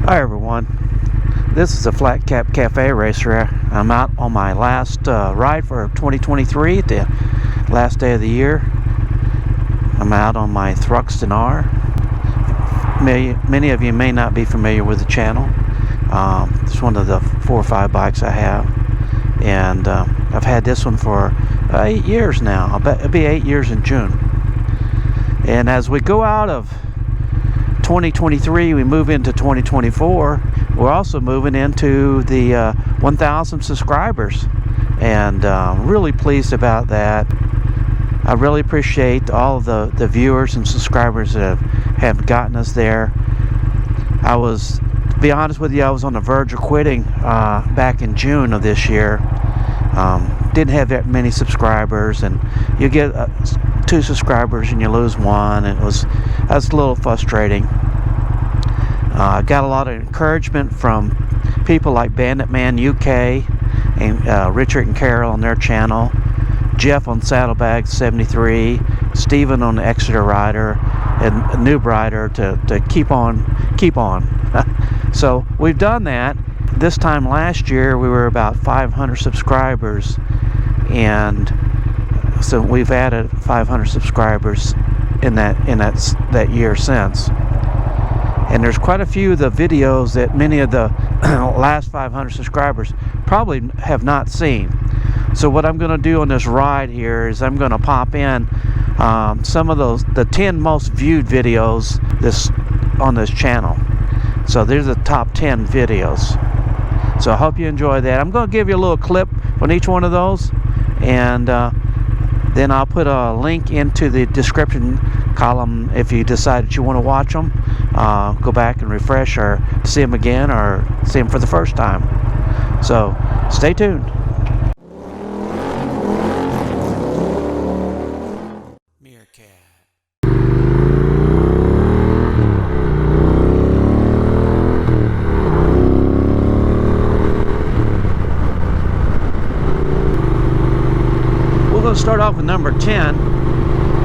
Hi everyone, this is a Flat Cap Cafe Racer. I'm out on my last ride for 2023, the last day of the year. I'm out on my Thruxton R. Many of you may not be familiar with the channel. It's one of the 4 or 5 bikes I have, and I've had this one for 8 years now. It'll be 8 years in June. And as we go out of 2023, we move into 2024. We're also moving into the 1,000 subscribers, and really pleased about that. I really appreciate all of the viewers and subscribers that have gotten us there. To be honest with you, I was on the verge of quitting back in June of this year. Didn't have that many subscribers, and you get 2 subscribers and you lose 1, and that's a little frustrating. I got a lot of encouragement from people like Bandit Man UK and Richard and Carol on their channel, Jeff on Saddlebags 73, Steven on the Exeter Rider, and Noob Rider to keep on. So we've done that. This time last year we were about 500 subscribers, and so we've added 500 subscribers in that year since. And there's quite a few of the videos that many of the last 500 subscribers probably have not seen. So what I'm going to do on this ride here is I'm going to pop in some of the 10 most viewed videos on this channel. So there's the top 10 videos. So I hope you enjoy that. I'm going to give you a little clip on each one of those, and then I'll put a link into the description column if you decide that you want to watch them. Go back and refresh, or see them again, or see them for the first time. So stay tuned. We're going to start off with number 10,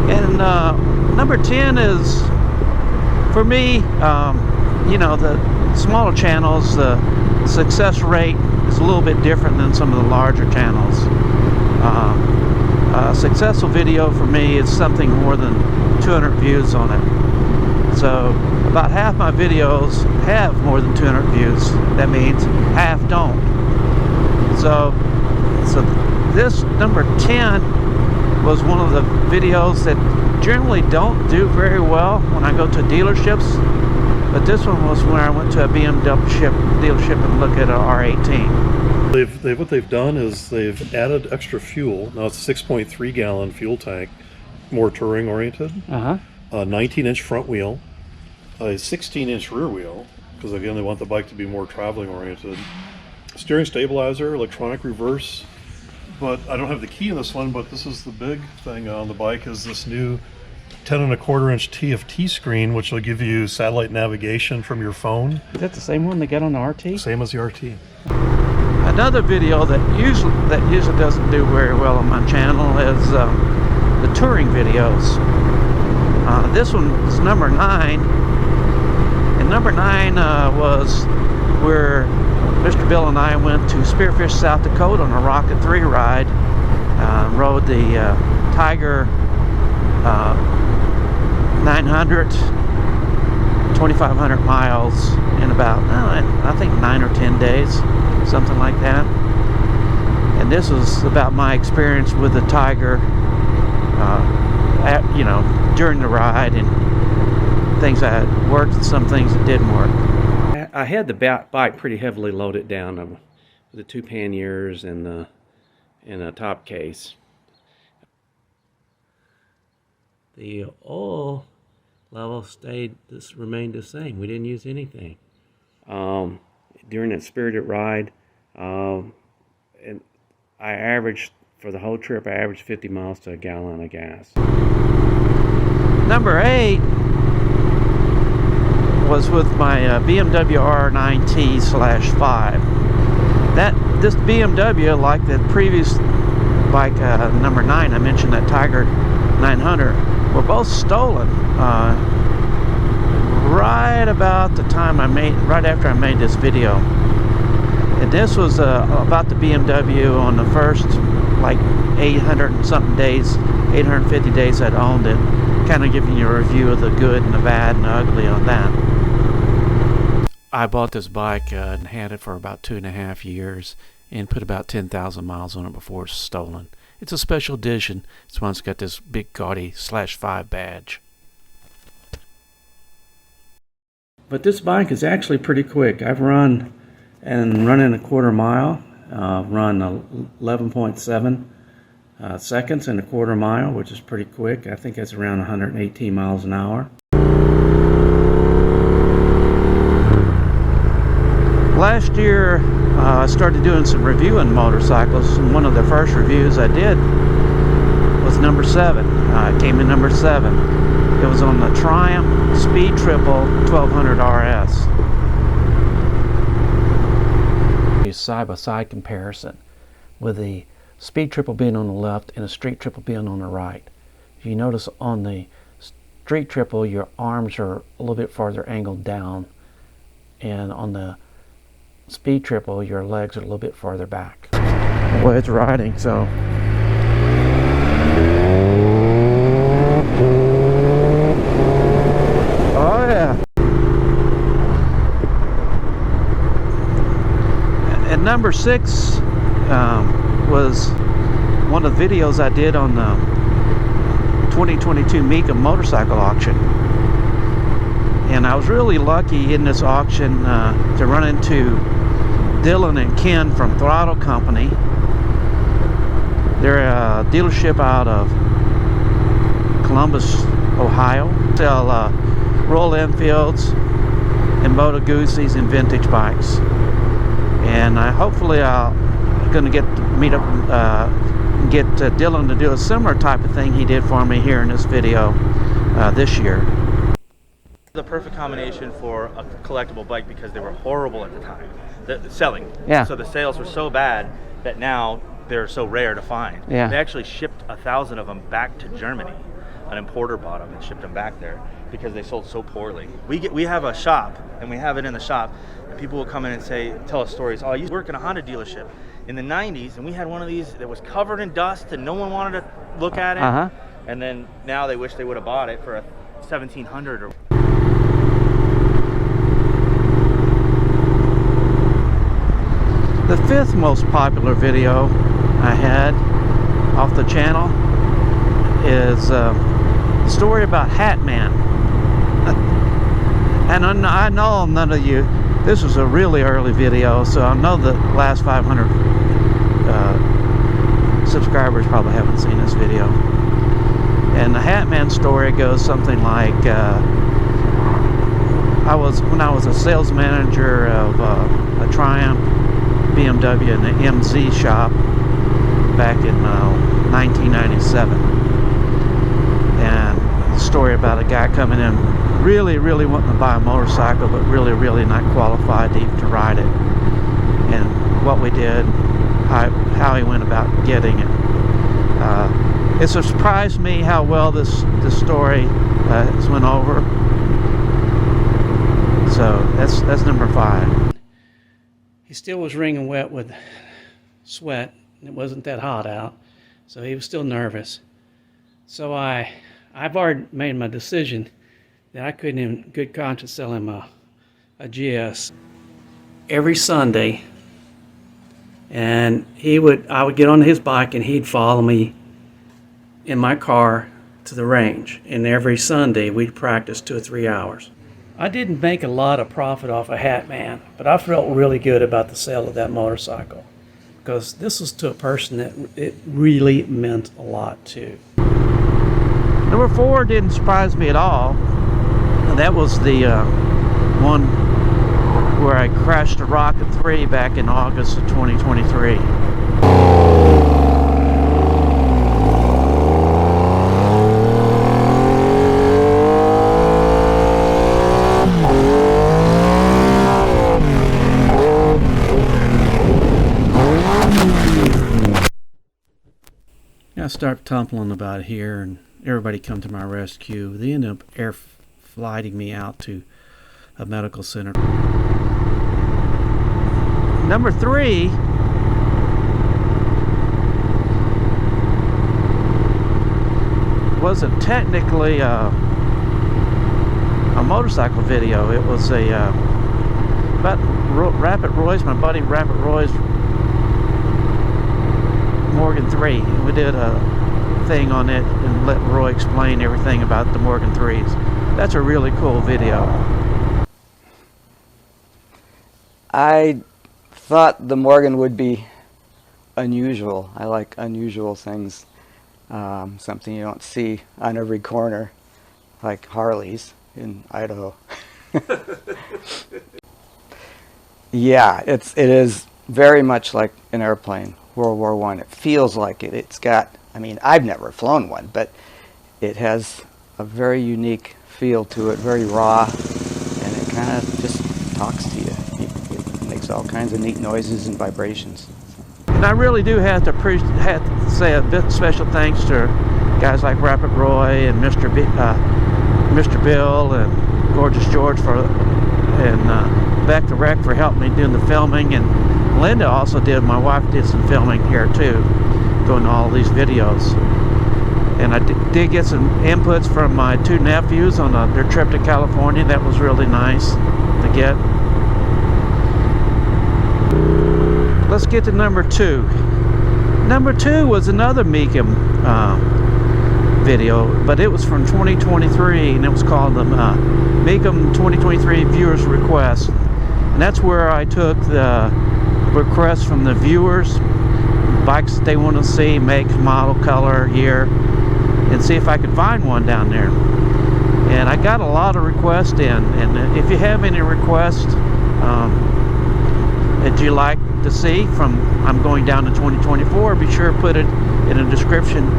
and number 10 is, for me, the smaller channels, the success rate is a little bit different than some of the larger channels. A successful video for me is something more than 200 views on it. So about half my videos have more than 200 views. That means half don't. So this number 10 was one of the videos that generally don't do very well when I go to dealerships, but this one was when I went to a BMW dealership and looked at an R18. What they've done is they've added extra fuel. Now it's a 6.3 gallon fuel tank, more touring oriented. A 19-inch front wheel, a 16-inch rear wheel, because again they want the bike to be more traveling oriented. Steering stabilizer, electronic reverse. But I don't have the key in this one, but this is the big thing on the bike, is this new 10.25-inch TFT screen, which will give you satellite navigation from your phone. Is that the same one they got on the RT? Same as the RT. Another video that usually doesn't do very well on my channel is the touring videos. This one is number 9, and number 9 was where Mr. Bill and I went to Spearfish, South Dakota on a Rocket 3 ride. Rode the Tiger 900, 2,500 miles in about, I think 9 or 10 days, something like that. And this was about my experience with the Tiger, during the ride, and things that worked and some things that didn't work. I had the bike pretty heavily loaded down with the 2 panniers and a top case. The oil level remained the same. We didn't use anything during that spirited ride, and I averaged, for the whole trip, I averaged 50 miles to a gallon of gas. Number 8 was with my BMW R9T/5. This BMW, like the previous bike, number 9, I mentioned, that Tiger 900, were both stolen right about the time right after I made this video. And this was about the BMW on the first, like 800 and something days, 850 days I'd owned it. Kind of giving you a review of the good and the bad and the ugly on that. I bought this bike and had it for about 2.5 years and put about 10,000 miles on it before it's stolen. It's a special edition. It's one that's got this big gaudy /5 badge. But this bike is actually pretty quick. I've run in a quarter mile, run 11.7 seconds in a quarter mile, which is pretty quick. I think that's around 118 miles an hour. Last year, I started doing some reviewing motorcycles, and one of the first reviews I did was number 7. It came in number 7. It was on the Triumph Speed Triple 1200 RS. A side-by-side comparison with the Speed Triple being on the left and the Street Triple being on the right. If you notice on the Street Triple, your arms are a little bit farther angled down, and on the Speed Triple, your legs are a little bit farther back. Well, it's riding, so. Oh yeah. And number 6 was one of the videos I did on the 2022 Mika motorcycle auction. And I was really lucky in this auction to run into Dylan and Ken from Throttle Company. They're a dealership out of Columbus, Ohio. Sell Royal Enfields and Moto Guzzi's and vintage bikes. And hopefully I'm going to get Dylan to do a similar type of thing he did for me here in this video this year. The perfect combination for a collectible bike because they were horrible at the time. Selling. Yeah. So the sales were so bad that now they're so rare to find. Yeah. They actually shipped 1,000 of them back to Germany. An importer bought them and shipped them back there because they sold so poorly. We have a shop, and we have it in the shop, and people will come in and tell us stories. Oh, I used to work in a Honda dealership in the 90s, and we had one of these that was covered in dust, and no one wanted to look at it. And then now they wish they would have bought it for a 1,700 or. The 5th most popular video I had off the channel is the story about Hat Man. And I know none of you, this was a really early video, so I know the last 500 subscribers probably haven't seen this video. And the Hat Man story goes something like, when I was a sales manager of a Triumph BMW in the MZ shop back in 1997, and the story about a guy coming in really wanting to buy a motorcycle but really not qualified to even to ride it, and what we did, how he went about getting it. It surprised me how well this story has went over. So that's number 5. He still was wringing wet with sweat. It wasn't that hot out, so he was still nervous. So I've already made my decision that I couldn't in good conscience sell him a GS. Every Sunday, and I would get on his bike and he'd follow me in my car to the range. And every Sunday we'd practice 2 or 3 hours. I didn't make a lot of profit off of Hat Man, but I felt really good about the sale of that motorcycle because this was to a person that it really meant a lot to. Number 4 didn't surprise me at all. That was the one where I crashed a Rocket 3 back in August of 2023. I start tumbling about here, and everybody come to my rescue. They end up air flighting me out to a medical center. Number 3 wasn't technically a motorcycle video. It was about Rapid Roy's, my buddy Rapid Roy's Morgan 3. We did a thing on it and let Roy explain everything about the Morgan 3s. That's a really cool video. I thought the Morgan would be unusual. I like unusual things. Something you don't see on every corner, like Harleys in Idaho. Yeah, it is very much like an airplane, World War I. It feels like it. It's got, I mean, I've never flown one, but it has a very unique feel to it, very raw, and it kind of just talks to you. It makes all kinds of neat noises and vibrations. And I really do have to say a bit special thanks to guys like Rapid Roy and Mr. Bill and Gorgeous George and Back to Rec for helping me doing the filming, and Linda also did. My wife did some filming here too, doing all these videos. And I did get some inputs from my 2 nephews on their trip to California. That was really nice to get. Let's get to number 2. Number 2 was another Mecum video, but it was from 2023, and it was called the Mecum 2023 Viewers Request. And that's where I took the requests from the viewers, bikes that they want to see, make, model, color, year, and see if I could find one down there. And I got a lot of requests in, and if you have any requests that you like to see from I'm going down to 2024, be sure to put it in a description,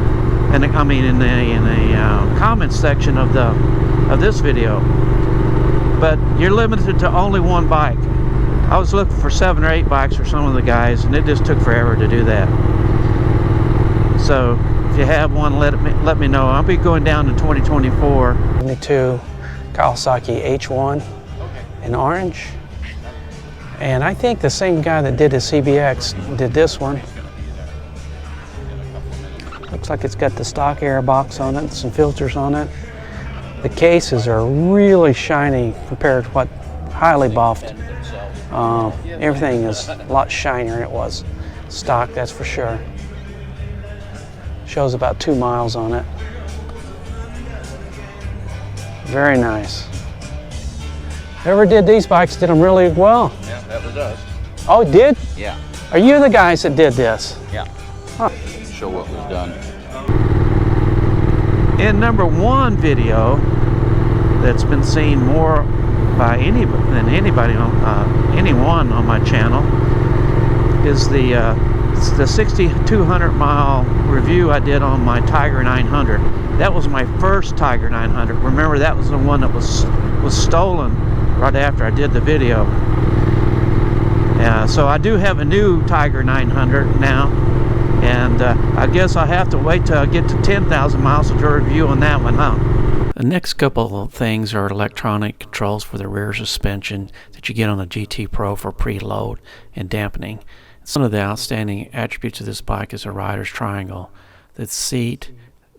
and I mean in a comment section of this video. But you're limited to only one bike. I was looking for 7 or 8 bikes for some of the guys, and it just took forever to do that. So if you have one, let me know. I'll be going down to 2024. 72 Kawasaki H1 in orange. And I think the same guy that did the CBX did this one. Looks like it's got the stock air box on it, some filters on it. The cases are really shiny compared to what highly buffed. Everything is a lot shinier than it was stock, that's for sure. Shows about 2 miles on it. Very nice. Whoever did these bikes did them really well. Yeah, that was us. Oh, it did? Yeah. Are you the guys that did this? Yeah. Huh. Show what was done. In number 1 video that's been seen more by anyone on my channel is the 6,200 mile review I did on my Tiger 900. That was my first Tiger 900. Remember, that was the one that was stolen right after I did the video. So I do have a new Tiger 900 now, and I guess I'll have to wait till I get to 10,000 miles to do a review on that one, huh? The next couple of things are electronic controls for the rear suspension that you get on the GT Pro for preload and dampening. Some of the outstanding attributes of this bike is a rider's triangle, the seat,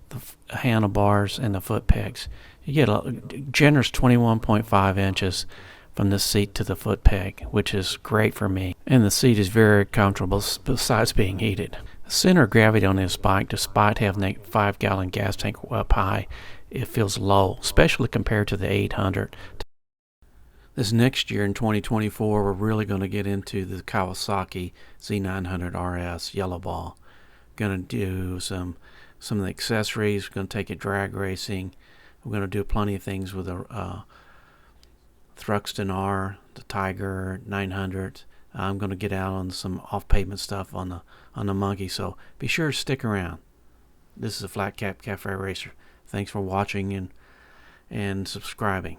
the handlebars, and the foot pegs. You get a generous 21.5 inches from the seat to the foot peg, which is great for me. And the seat is very comfortable besides being heated. The center of gravity on this bike, despite having a 5-gallon gas tank up high, it feels low, especially compared to the 800. This next year in 2024, we're really going to get into the Kawasaki Z900 RS Yellow Ball. Going to do some of the accessories. We're going to take it drag racing. We're going to do plenty of things with the Thruxton R, the Tiger 900. I'm going to get out on some off-pavement stuff on the Monkey. So be sure to stick around. This is a Flat Cap Cafe Racer. Thanks for watching and subscribing.